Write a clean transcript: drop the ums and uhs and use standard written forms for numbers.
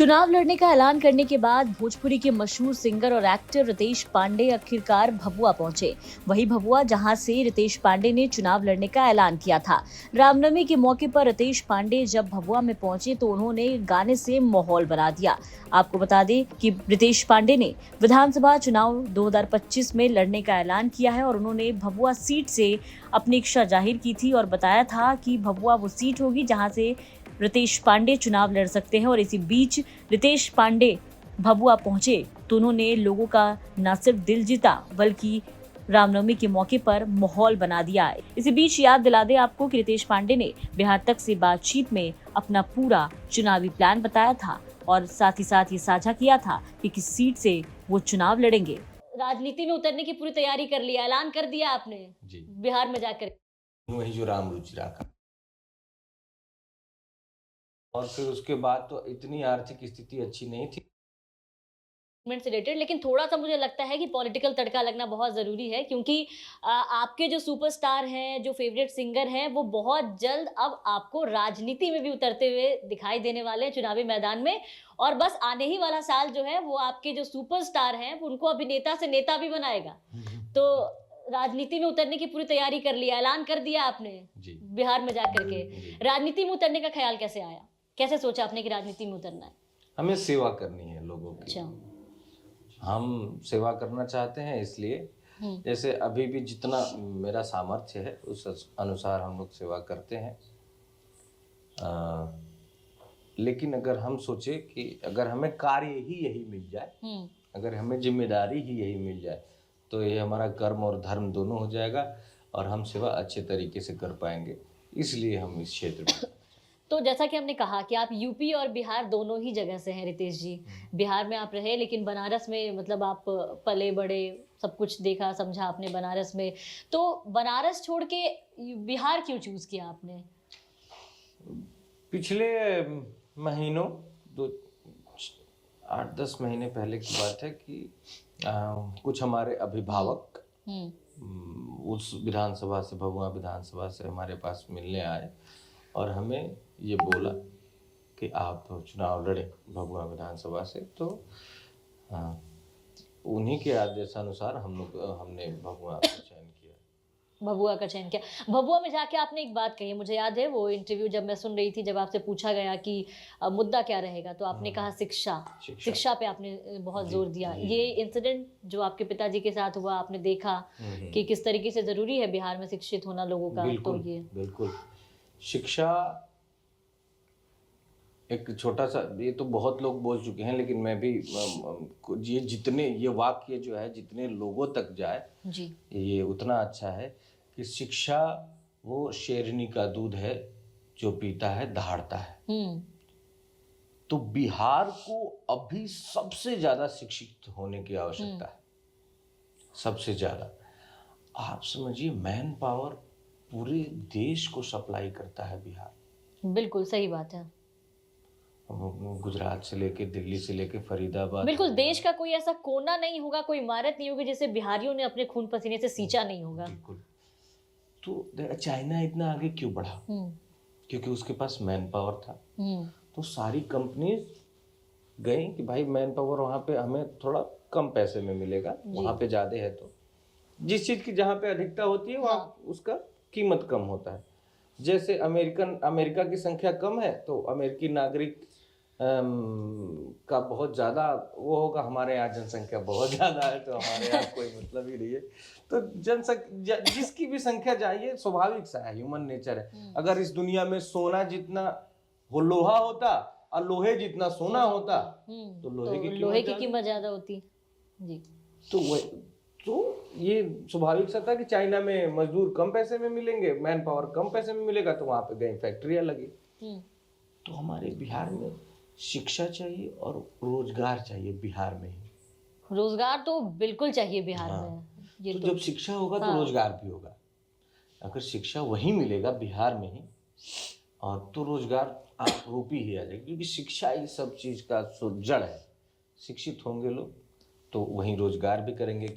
चुनाव लड़ने का ऐलान करने के बाद भोजपुरी के मशहूर सिंगर और एक्टर रितेश पांडे आखिरकार भभुआ पहुंचे। वही भभुआ जहां से रितेश पांडे ने चुनाव लड़ने का ऐलान किया था। रामनवमी के मौके पर रितेश पांडे जब भभुआ में पहुंचे तो उन्होंने गाने से माहौल बना दिया। आपको बता दें कि रितेश पांडे ने विधानसभा चुनाव 2025 में लड़ने का ऐलान किया है और उन्होंने भभुआ सीट से अपनी इच्छा जाहिर की थी और बताया था कि भभुआ वो सीट होगी जहां से रितेश पांडे चुनाव लड़ सकते हैं। और इसी बीच रितेश पांडे भभुआ पहुंचे तो उन्होंने लोगों का न सिर्फ दिल जीता बल्कि रामनवमी के मौके पर माहौल बना दिया। इसी बीच याद दिला दे आपको कि रितेश पांडे ने बिहार तक से बातचीत में अपना पूरा चुनावी प्लान बताया था और साथ ही साथ ये साझा किया था कि किस सीट से वो चुनाव लड़ेंगे। राजनीति में उतरने की पूरी तैयारी कर लिया, ऐलान कर दिया आपने जी। बिहार में जाकर। वही जो राम रुचि रखा और फिर उसके बाद तो इतनी आर्थिक स्थिति अच्छी नहीं थी। से रिलेटेड, लेकिन थोड़ा सा मुझे लगता है कि पॉलिटिकल तड़का लगना बहुत ज़रूरी है क्योंकि आपके जो सुपरस्टार हैं, जो फेवरेट सिंगर हैं, वो बहुत जल्द अब आपको राजनीति में भी उतरते हुए दिखाई देने वाले हैं चुनावी मैदान में। और बस आने ही वाला साल जो है वो आपके जो सुपरस्टार हैं उनको अभिनेता से नेता भी बनाएगा। तो राजनीति में उतरने की पूरी तैयारी कर लिया, ऐलान कर दिया आपने जी। बिहार में जाकर के। राजनीति में उतरने का ख्याल कैसे आया, कैसे सोचा आपने कि राजनीति में उतरना है? हमें सेवा करनी है लोगों की। अच्छा। हम सेवा करना चाहते हैं, इसलिए जैसे अभी भी जितना मेरा सामर्थ्य है उस अनुसार हम लोग सेवा करते हैं। लेकिन अगर हम सोचे कि अगर हमें कार्य ही यही मिल जाए, अगर हमें जिम्मेदारी ही यही मिल जाए तो ये हमारा कर्म और धर्म दोनों हो जाएगा और हम सेवा अच्छे तरीके से कर पाएंगे। इसलिए हम इस क्षेत्र में तो जैसा कि हमने कहा कि आप यूपी और बिहार दोनों ही जगह से हैं रितेश जी। बिहार में आप रहे लेकिन बनारस में मतलब आप पले बड़े, सब कुछ देखा समझा आपने बनारस में। तो बनारस छोड़ के बिहार क्यों चूज किया आपने? पिछले महीनों 8-10 महीने पहले की बात है कि कुछ हमारे अभिभावक उस विधानसभा से, भभुआ विधानसभा से हमारे पास मिलने आए और हमें ये बोला कि आप चुनाव लड़े भभुआ विधानसभा से। तो उन्हीं के आदेशानुसार हमने भभुआ का चयन किया। भभुआ का चयन किया। भभुआ में जाके आपने एक बात कही, मुझे याद है वो इंटरव्यू जब मैं सुन रही थी, जब आपसे पूछा गया कि मुद्दा क्या रहेगा तो आपने कहा शिक्षा पे आपने बहुत जोर दिया। ये इंसिडेंट जो आपके पिताजी के साथ हुआ, आपने देखा कि किस तरीके से जरूरी है बिहार में शिक्षित होना लोगों का। बिल्कुल, तो ये बिल्कुल शिक्षा एक छोटा सा, ये तो बहुत लोग बोल चुके हैं लेकिन मैं भी ये वाक्य जो है जितने लोगों तक जाए जी, ये उतना अच्छा है कि शिक्षा वो शेरनी का दूध है जो पीता है दहाड़ता है। तो बिहार को अभी सबसे ज्यादा शिक्षित होने की आवश्यकता है, सबसे ज्यादा। आप समझिए, मैन पावर पूरे देश को सप्लाई करता है बिहार। बिल्कुल सही बात है। गुजरात से लेके, दिल्ली से लेके फरीदाबाद, बिल्कुल देश का कोई ऐसा कोना नहीं होगा, कोई इमारत नहीं होगी जिसे बिहारियों ने अपने खून पसीने से सींचा नहीं होगा। बिल्कुल। तो चाइना इतना आगे क्यों बढ़ा? क्योंकि उसके पास मैन पावर था। तो सारी कंपनीज गई कि भाई मैन पावर वहाँ पे हमें थोड़ा कम पैसे में मिलेगा, वहाँ पे ज्यादा है। तो जिस चीज की जहाँ पे अधिकता होती है वहाँ उसका कीमत कम होता है। जैसे अमेरिका की संख्या कम है तो अमेरिकी नागरिक का बहुत ज़्यादा वो होगा, हमारे यहाँ जनसंख्या बहुत ज़्यादा है तो हमारे यहाँ कोई मतलब ही नहीं है। तो जनसंख्या जिसकी भी संख्या चाहिए, स्वाभाविक सा है, ह्यूमन नेचर है। अगर इस दुनिया में सोना जितना वो लोहा होता और लोहे जितना सोना होता तो लोहे की कीमत ज़्यादा होती जी। तो ये स्वाभाविक सा था कि चाइना में मजदूर कम पैसे में मिलेंगे, मैन पावर कम पैसे में मिलेगा, तो वहां पे गई फैक्ट्रियां लगी। तो हमारे बिहार में शिक्षा चाहिए और रोजगार चाहिए बिहार में ही। रोजगार तो बिल्कुल चाहिए बिहार में। ये तो जब शिक्षा होगा तो रोजगार भी होगा। अगर शिक्षा वहीं मिलेगा बिहार में ही, और तो रोजगार आप रूपी ही आ जाएगी, क्योंकि शिक्षा ही सब चीज का जड़ है। शिक्षित होंगे लोग तो वहीं रोजगार भी करेंगे।